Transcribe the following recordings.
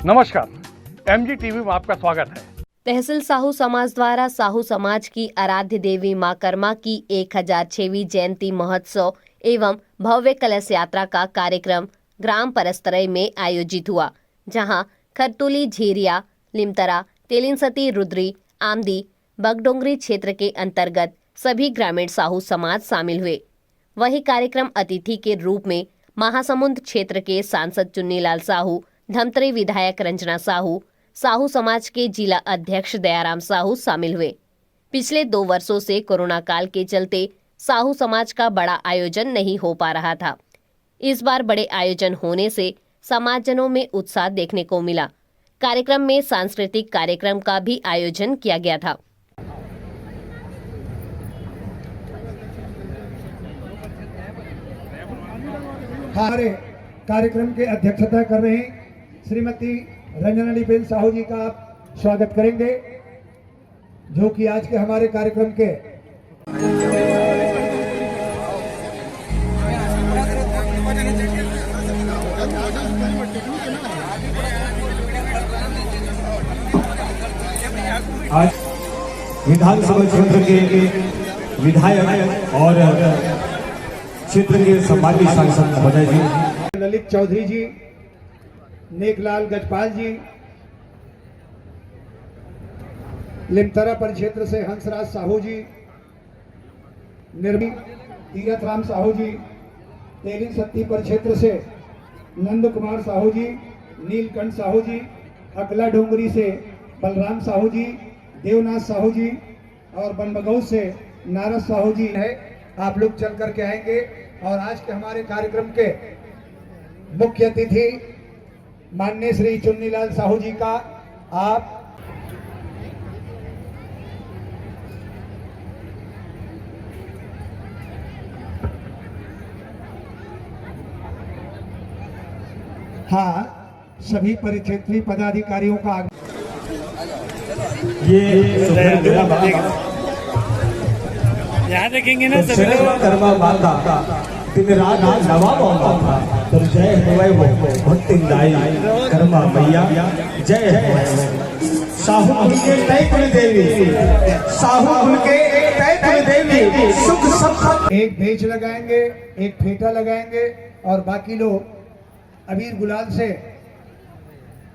नमस्कार, MG TV में आपका स्वागत है। तहसील साहू समाज द्वारा साहू समाज की आराध्य देवी मां कर्मा की 1006वीं जयंती महोत्सव एवं भव्य कलश यात्रा का कार्यक्रम ग्राम परस्तरई में आयोजित हुआ, जहां खरतुली, झीरिया, लिमतरा, तेलिनसती, रुद्री, आमदी, बगडोंगरी क्षेत्र के अंतर्गत सभी ग्रामीण साहू समाज शामिल हुए। वही कार्यक्रम अतिथि के रूप में महासमुंद क्षेत्र के सांसद चुन्नीलाल साहू, धमतरी विधायक रंजना साहू, साहू समाज के जिला अध्यक्ष दयाराम साहू शामिल हुए। पिछले 2 वर्षों से कोरोना काल के चलते साहू समाज का बड़ा आयोजन नहीं हो पा रहा था। इस बार बड़े आयोजन होने से समाजजनों में उत्साह देखने को मिला। कार्यक्रम में सांस्कृतिक कार्यक्रम का भी आयोजन किया गया था। हमारे कार्यक्रम के अध्यक्षता कर रहे हैं श्रीमती रंजनाबेन साहू जी का आप स्वागत करेंगे, जो कि आज के हमारे कार्यक्रम के आज विधानसभा क्षेत्र के विधायक और क्षेत्र के सम्मानित सांसद महोदय जी, ललित चौधरी जी, नेकलाल गजपाल जी, लिमतरा परिक्षेत्र से हंसराज साहू जी, निर्मी तीरथ राम साहू जी, तेलिनसती परिक्षेत्र से नंद कुमार साहू जी, नीलकंठ साहू जी, अकला डोंगरी से बलराम साहू जी, देवनाथ साहू जी और बनबगौ से नारद साहू जी है। आप लोग चल करके आएंगे और आज के हमारे कार्यक्रम के मुख्य अतिथि माननीय श्री चुन्नीलाल साहू जी का आप सभी परिक्षेत्रीय पदाधिकारियों का यहाँ देखेंगे ना कर्मा माता दिन रात नवा था, तो जय होवे वो भक्ति दाई कर्मा मैया, जय होवे साहू कुल के तय कुल देवी, साहू कुल के तय कुल देवी, सुख संपत। एक बेच लगाएंगे, एक फेटा लगाएंगे और बाकी लोग अबीर गुलाल से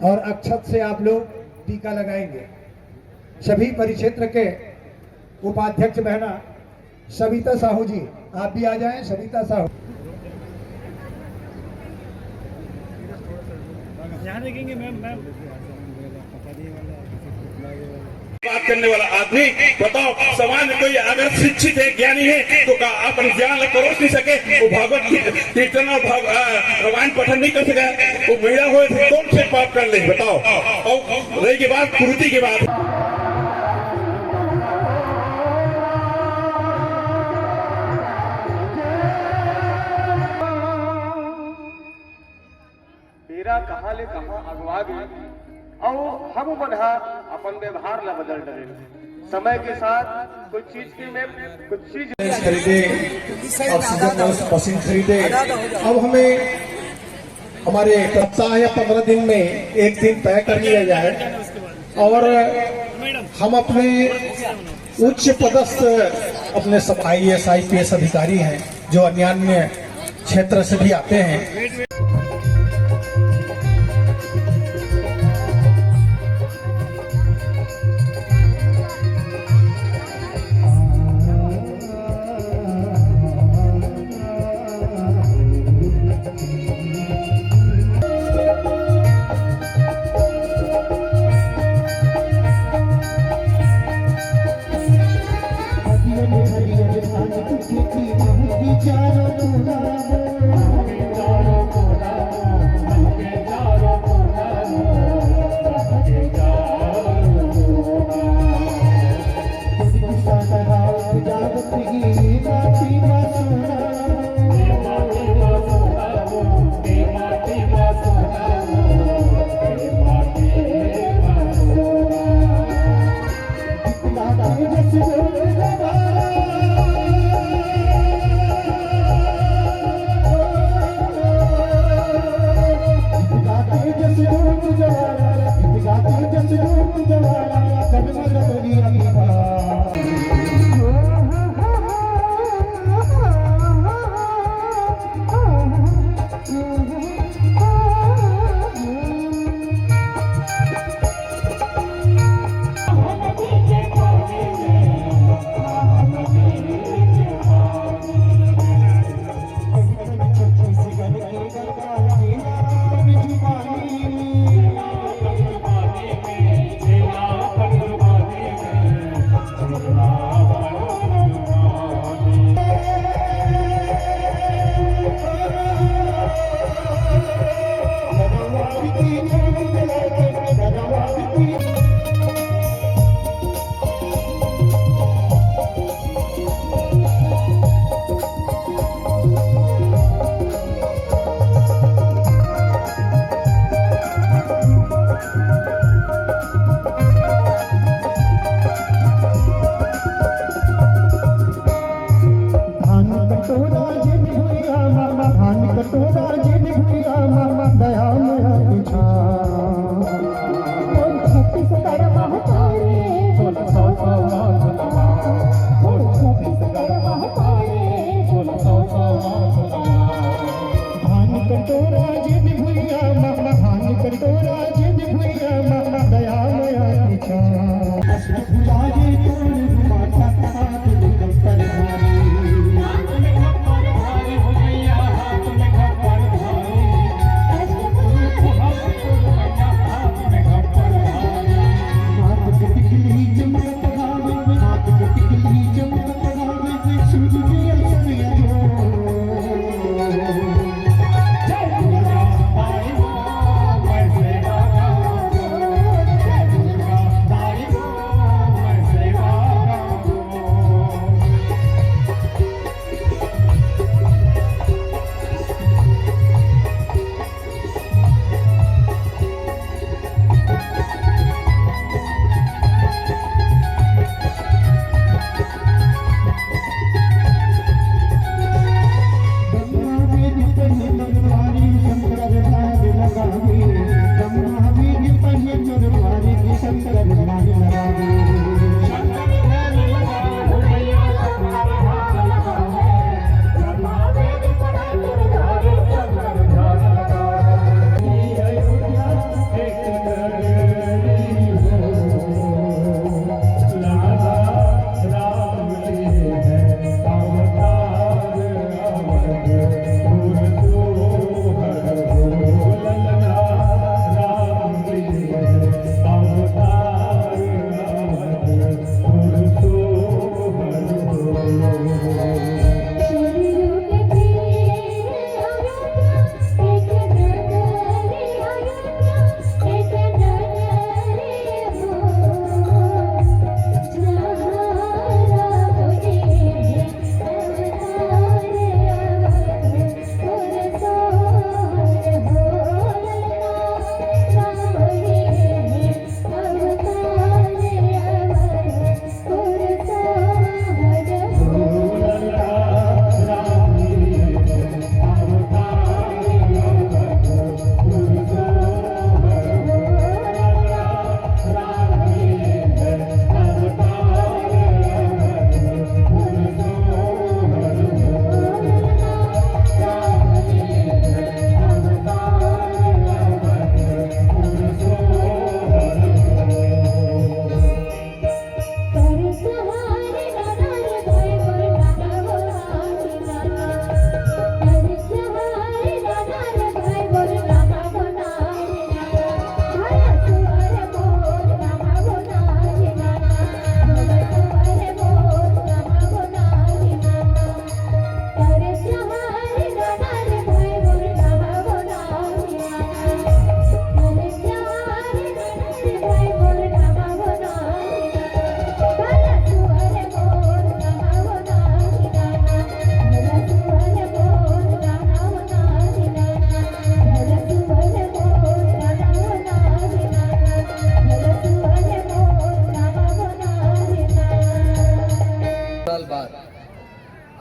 और अक्षत से आप लोग टीका लगाएंगे। सभी परिक्षेत्र के उपाध्यक्ष बहना सविता साहू जी, आप भी आ जाएं। सविता साहू, यहाँ देखेंगे मैम। बात करने वाला आदमी बताओ, समाज में कोई अगर शिक्षित है, ज्ञानी है, तो अपन ज्ञान परोस नहीं सके, वो भागवत कीर्तन और रामायण पठन नहीं कर सका, वो महिला हो कौन से पाप कर ले बताओ। और रही की बात कुरीति की बात, कहाँ ले कहाँ अगवा गए और हम बना अपन व्यवहार ला बदल डरे। समय के साथ कुछ चीज खरीदे, ऑक्सीजन मशीन खरीदे। अब हमें हमारे सप्ताह या 15 दिन में एक दिन तय कर लिया जाए और हम अपने उच्च पदस्थ अपने सब IAS IPS अधिकारी हैं जो अन्य क्षेत्र से भी आते हैं।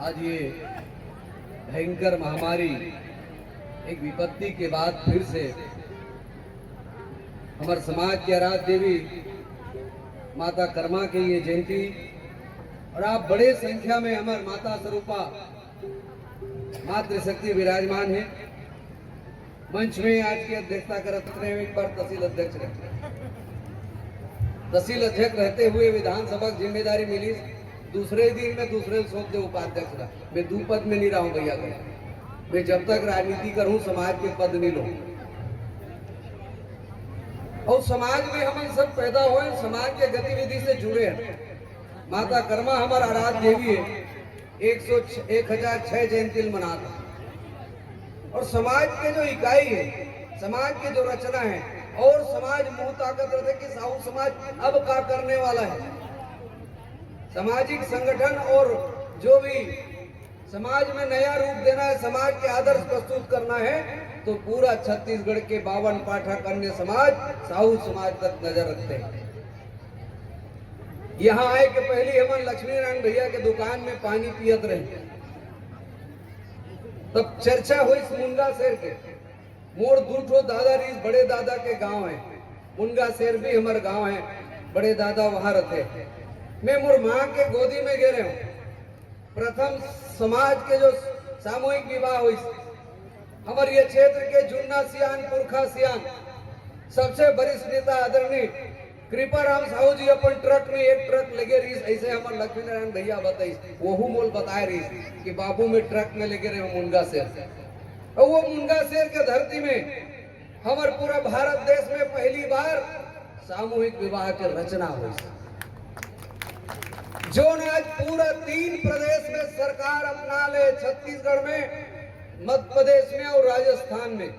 आज ये भयंकर महामारी एक विपत्ति के बाद फिर से हमारे समाज की आराध्य देवी माता कर्मा की ये जयंती और आप बड़े संख्या में हमारे माता स्वरूपा मातृशक्ति विराजमान है। मंच में आज की अध्यक्षता करते हैं एक बार तहसील अध्यक्ष रहे। तहसील अध्यक्ष रहते हुए विधानसभा की जिम्मेदारी मिली, दूसरे दिन में दूसरे सोच दे उपाध्यक्ष रहा। मैं दो पद में नहीं रहा हूं भैया को, मैं जब तक राजनीति करूं समाज के पद नहीं लूं। और समाज में हम सब पैदा हुए, समाज के गतिविधि से जुड़े हैं। माता कर्मा हमारा आराध्य देवी है, 1006 जयंती मनाता। और समाज के जो इकाई है, समाज के जो रचना है, और समाज मुंह ताकत रखते कि साहू समाज अब क्या करने वाला है। सामाजिक संगठन और जो भी समाज में नया रूप देना है, समाज के आदर्श प्रस्तुत करना है, तो पूरा छत्तीसगढ़ के 52 पाठक अन्य समाज साहू समाज तक नजर रखते हैं। यहाँ आए के पहले हम लक्ष्मी नारायण भैया के दुकान में पानी पियत रहे, तब चर्चा हुई मुनगा शेर के। मोर दूठो दादा रीस बड़े दादा के गांव है, मुनगा शेर भी हमारे गांव है, बड़े दादा वहां रहते। मैं मोर माँ के गोदी में गिरे हूँ। प्रथम समाज के जो सामूहिक विवाह हुई हमारे ये क्षेत्र के जुन्ना सियान पुरखा सियान सबसे वरिष्ठ नेता आदरणीय कृपाराम साहू जी अपन ट्रक में एक ट्रक लगे रही, ऐसे हमारे लक्ष्मी नारायण भैया बताई, वो मोल बताए रही कि बाबू में ट्रक में लगे रहे मुनगा शेर। और वो मुनगा शेर के धरती में हमारे पूरा भारत देश में पहली बार सामूहिक विवाह की रचना हुई, जो आज पूरा 3 प्रदेश में सरकार अपना ले, छत्तीसगढ़ में, मध्य प्रदेश में और राजस्थान में।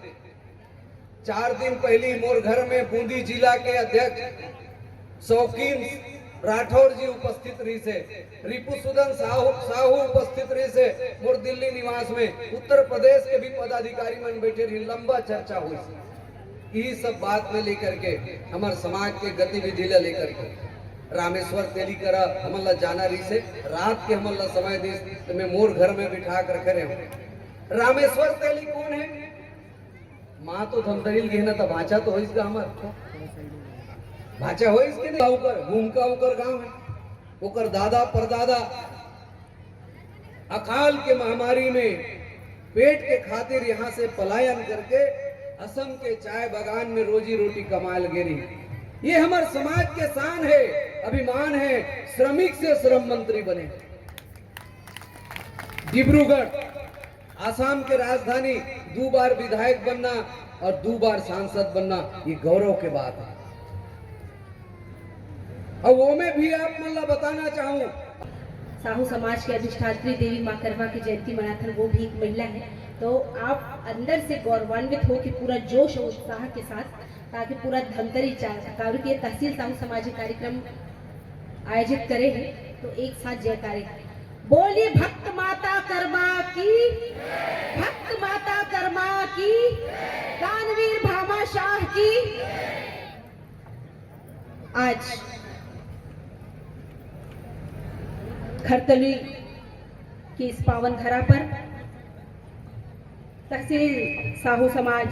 4 दिन पहले मोर घर में बूंदी जिला के अध्यक्ष शौकीन राठौर जी उपस्थित रही से, रिपुसुदन साहू उपस्थित रही से, मोर दिल्ली निवास में उत्तर प्रदेश के भी पदाधिकारी मन बैठे रही, लंबा चर्चा हुई। यही सब बात में लेकर के हमारे समाज के गतिविधि लेकर के रामेश्वर तेली करा हमला जाना रही से, रात के हमला समय दी तो मैं मोर घर में बिठा कर रखे रहे। रामेश्वर तेली कौन है? माँ तो धमतरील गहना था, भाचा तो हो इसका हमारा भाचा हो इसके नहीं, घूमका उकर गांव है, उकर दादा परदादा अकाल के महामारी में पेट के खातिर यहाँ से पलायन करके असम के चाय बागान में रोजी रोटी कमा लगे रही। ये हमारे समाज के शान है, अभिमान है। श्रमिक से श्रम मंत्री बने, डिब्रूगढ़ आसाम के राजधानी, 2 बार विधायक बनना और 2 बार सांसद बनना, ये गौरव की बात है। और वो मैं भी आप मतलब बताना चाहूँ, साहू समाज के अधिष्ठात्री देवी माँ कर्मा की जयंती मनाथन, वो भी एक महिला है। तो आप अंदर से गौरवान्वित हो कि पूरा जोश और उत्साह के साथ, ताकि पूरा धमतरी काव्य के तहसील साहू समाजिक कार्यक्रम आयोजित करे हैं, तो एक साथ जयकारे बोलिए भक्त माता कर्मा की, भक्त माता कर्मा की, दानवीर भामा शाह की। आज खरतली की इस पावन धरा पर तहसील साहू समाज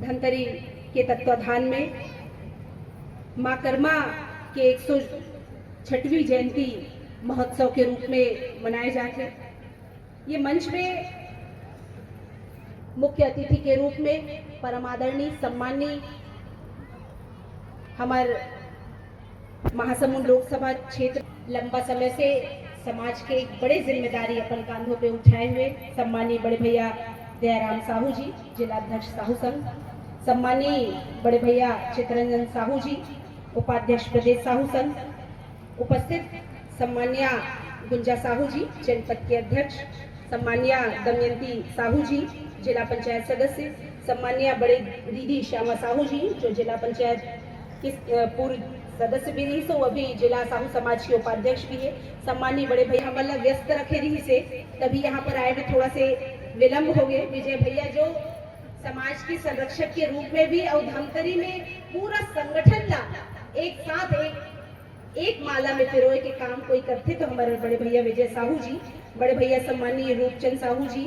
धमतरी के तत्वाधान में मां कर्मा के 106वीं जयंती महोत्सव के रूप में मनाए जाते। ये मंच में मुख्य अतिथि के रूप में परम आदरणीय सम्माननीय हमारे महासमुंद लोकसभा क्षेत्र लंबा समय से समाज के एक बड़े जिम्मेदारी अपन कांधों पे उठाए हुए सम्माननीय बड़े भैया दयाराम साहू जी, जिला अध्यक्ष साहू संघ, सम्माननीय बड़े भैया चित्रंजन साहू जी, उपाध्यक्ष प्रदेश साहू संघ, उपस्थित सम्मान्या गुंजा साहू जी, जनपद के अध्यक्ष, सम्मान्या दमयंती साहू जी, जिला पंचायत सदस्य, सम्मान्या बड़े दीदी श्यामा साहू जी, जो जिला पंचायत की पूर्व सदस्य भी नहीं, सो अभी जिला साहू समाज के उपाध्यक्ष भी है। सम्माननीय बड़े भैया हम मतलब व्यस्त रखे रही से, तभी यहाँ पर आए में थोड़ा से विलम्ब हो गए। विजय भैया जो समाज की संरक्षक के रूप में भी और धमतरी में पूरा संगठन ला एक साथ एक माला में पिरोए के काम कोई करते, तो हमारे बड़े भैया विजय साहू जी, बड़े भैया सम्माननीय रूपचंद साहू जी,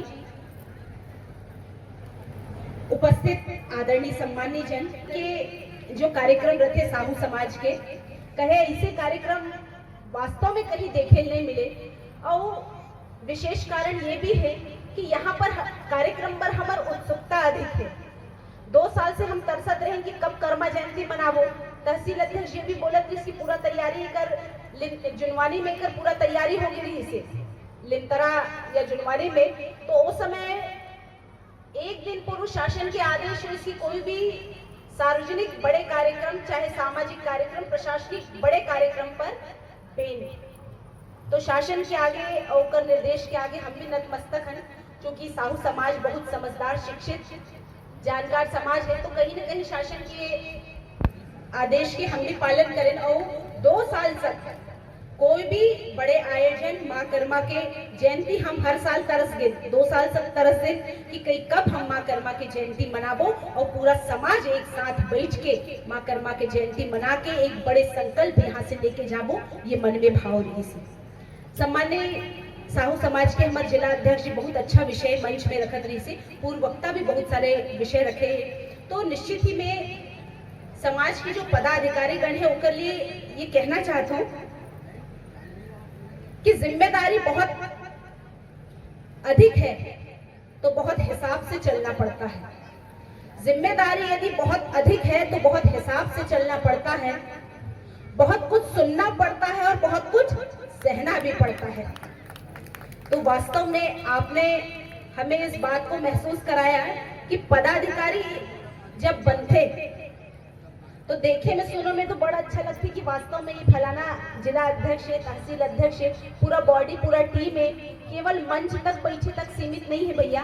उपस्थित आदरणीय सम्माननीय जन के जो कार्यक्रम रखे साहू समाज के कहे ऐसे कार्यक्रम वास्तव में कहीं देखे नहीं मिले। और विशेष कारण ये भी है कि यहाँ पर कार्यक्रम पर हमार उत्सुकता अधिक है। 2 साल से हम तरसत रहे कि कब कर्मा जयंती मनावो। तहसील अध्यक्ष जी भी बोलत थी इसकी पूरा तैयारी कर, जुनवानी में कर पूरा तैयारी हो गई इसे लिंतरा या जुनवानी में। तो उस समय एक दिन पूर्व शासन के आदेश हो इसकी कोई भी सार्वजनिक बड़े कार्यक्रम चाहे सामाजिक कार्यक्रम प्रशासनिक बड़े कार्यक्रम पर बैन। तो शासन के आगे और निर्देश के आगे हम भी नतमस्तक हैं, क्योंकि साहू समाज बहुत समझदार शिक्षित जानकार समाज है। तो कहीं न कहीं शासन के आदेश के हम भी पालन करें। और 2 साल तक कोई भी बड़े आयोजन माँ कर्मा के जयंती हम हर साल तरस गए, 2 साल तक तरस गए कि कई कब हम माँ कर्मा की जयंती मनाबो और पूरा समाज एक साथ बैठ के माँ कर्मा के जयंती मना के एक बड़े संकल्प यहाँ से लेके जाबो, ये मन में भाव रही से। सम्मान्य साहू समाज के हमारे जिला अध्यक्ष जी बहुत अच्छा विषय मंच में रखत रही से, पूर्व वक्ता भी बहुत सारे विषय रखे। तो निश्चित ही में समाज के जो पदाधिकारी गण है उनके लिए ये कहना चाहता हूँ कि जिम्मेदारी बहुत अधिक है तो बहुत हिसाब से चलना पड़ता है। जिम्मेदारी यदि बहुत अधिक है तो बहुत हिसाब से चलना पड़ता है, बहुत कुछ सुनना पड़ता है और बहुत कुछ सहना भी पड़ता है। तो वास्तव में आपने हमें इस बात को महसूस कराया है कि पदाधिकारी जब बनते तो देखे में सुनो में तो बड़ा अच्छा लगती कि वास्तव में ये फलाना जिला अध्यक्ष है, तहसील अध्यक्ष है, पूरा बॉडी पूरा टीम है। केवल मंच तक बैठे तक सीमित नहीं है भैया,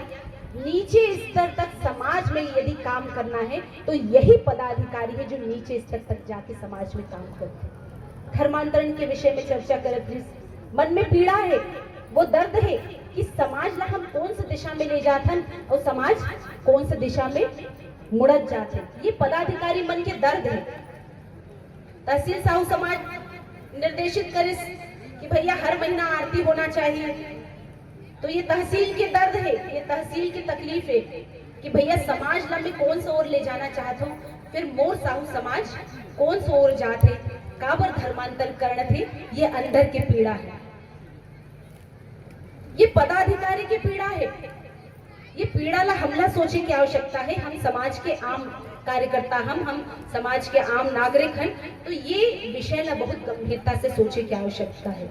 नीचे स्तर तक समाज में यदि काम करना है तो यही पदाधिकारी है जो नीचे स्तर तक जाके समाज में काम करते। धर्मांतरण के विषय में चर्चा करते, मन में पीड़ा है, वो दर्द है कि समाज ला हम कौन सी दिशा में ले जाते और समाज कौन सी दिशा में मुड़त जाते। ये पदाधिकारी मन के दर्द है। तहसील साहू समाज निर्देशित करे कि भैया हर महीना आरती होना चाहिए, तो ये तहसील के दर्द है, ये तहसील की तकलीफ है कि भैया समाज ला में कौन सा ओर ले जाना चाहते हो, फिर मोर साहू समाज कौन सा ओर जाते, काबर धर्मांतर करना थे। ये अंदर की पीड़ा है, ये पदाधिकारी की पीड़ा है। ये पीड़ा ला हमला सोचे की आवश्यकता है। हम समाज के आम कार्यकर्ता, हम समाज के आम नागरिक हैं, तो ये विषय ला बहुत गंभीरता से सोचे की आवश्यकता है।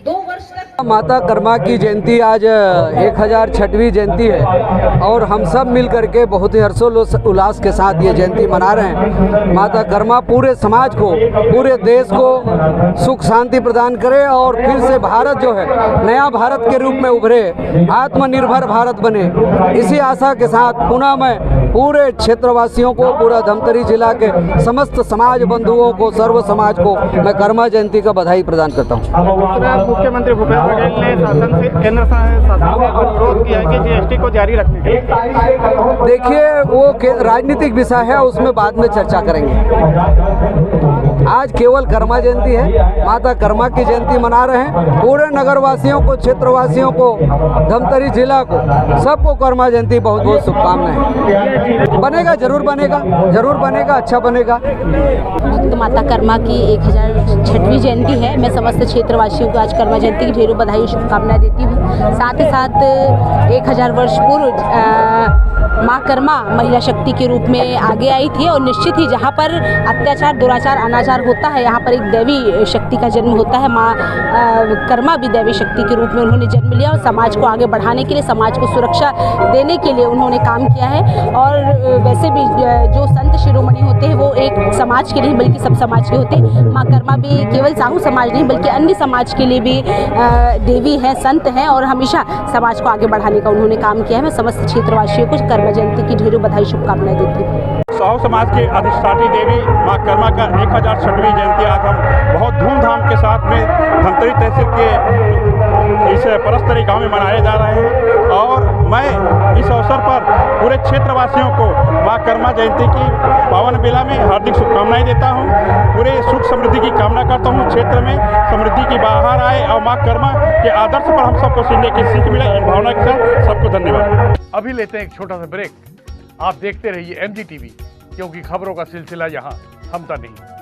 2 वर्ष तक माता कर्मा की जयंती आज 1006वीं जयंती है और हम सब मिल करके बहुत ही हर्षोल्लास के साथ ये जयंती मना रहे हैं। माता कर्मा पूरे समाज को, पूरे देश को सुख शांति प्रदान करे और फिर से भारत जो है नया भारत के रूप में उभरे, आत्मनिर्भर भारत बने। इसी आशा के साथ पुनः मैं पूरे क्षेत्रवासियों को, पूरा धमतरी जिला के समस्त समाज बंधुओं को, सर्व समाज को मैं कर्मा जयंती का बधाई प्रदान करता हूँ। मुख्यमंत्री भूपेश बघेल ने शासन से, केंद्र शासन से अनुरोध किया है कि जीएसटी को जारी रखने के लिए। देखिए वो राजनीतिक विषय है, उसमें बाद में चर्चा करेंगे। आज केवल कर्मा जयंती है, माता कर्मा की जयंती मना रहे हैं। पूरे नगरवासियों को, क्षेत्रवासियों को, धमतरी जिला को, सबको कर्मा जयंती बहुत बहुत शुभकामनाएं। बनेगा, जरूर बनेगा, जरूर बनेगा, अच्छा बनेगा। भक्त माता कर्मा की 1006वीं जयंती है। मैं समस्त क्षेत्रवासियों को आज कर्मा जयंती की ढेरों बधाई और शुभकामनाएं देती हूँ। साथ ही साथ 1000 वर्ष पूर्व माँ कर्मा महिला शक्ति के रूप में आगे आई थी और निश्चित ही जहाँ पर अत्याचार, दुराचार, अनाचार होता है, यहाँ पर एक दैवी शक्ति का जन्म होता है। माँ कर्मा भी दैवी शक्ति के रूप में उन्होंने जन्म लिया और समाज को आगे बढ़ाने के लिए, समाज को सुरक्षा देने के लिए उन्होंने काम किया है। और वैसे भी जो संत शिरोमणि होते हैं वो एक समाज के नहीं बल्कि सब समाज के होते हैं। माँ कर्मा भी केवल साहू समाज नहीं बल्कि अन्य समाज के लिए भी देवी हैं, संत हैं और हमेशा समाज को आगे बढ़ाने का उन्होंने काम किया है। मैं समस्त क्षेत्रवासियों को कर्मा जयंती की ढेरों बधाई शुभकामनाएं देती हूँ। साहू समाज की अधिष्ठात्री देवी माँ कर्मा का 1006वीं जयंती आज हम बहुत धूमधाम के साथ में धमतरी तहसील के इस परस्तरी गांव में मनाए जा रहे हैं। और मैं इस अवसर पर पूरे क्षेत्रवासियों को माँ कर्मा जयंती की पावन बेला में हार्दिक शुभकामनाएं देता हूं। पूरे सुख समृद्धि की कामना करता हूं, क्षेत्र में समृद्धि की बहार आए और माँ कर्मा के आदर्श पर हम सबको सीखने की सीख मिले। इन भावना के साथ सबको धन्यवाद। अभी लेते हैं एक छोटा सा ब्रेक। आप देखते रहिए MG TV, क्योंकि खबरों का सिलसिला यहाँ थमता नहीं।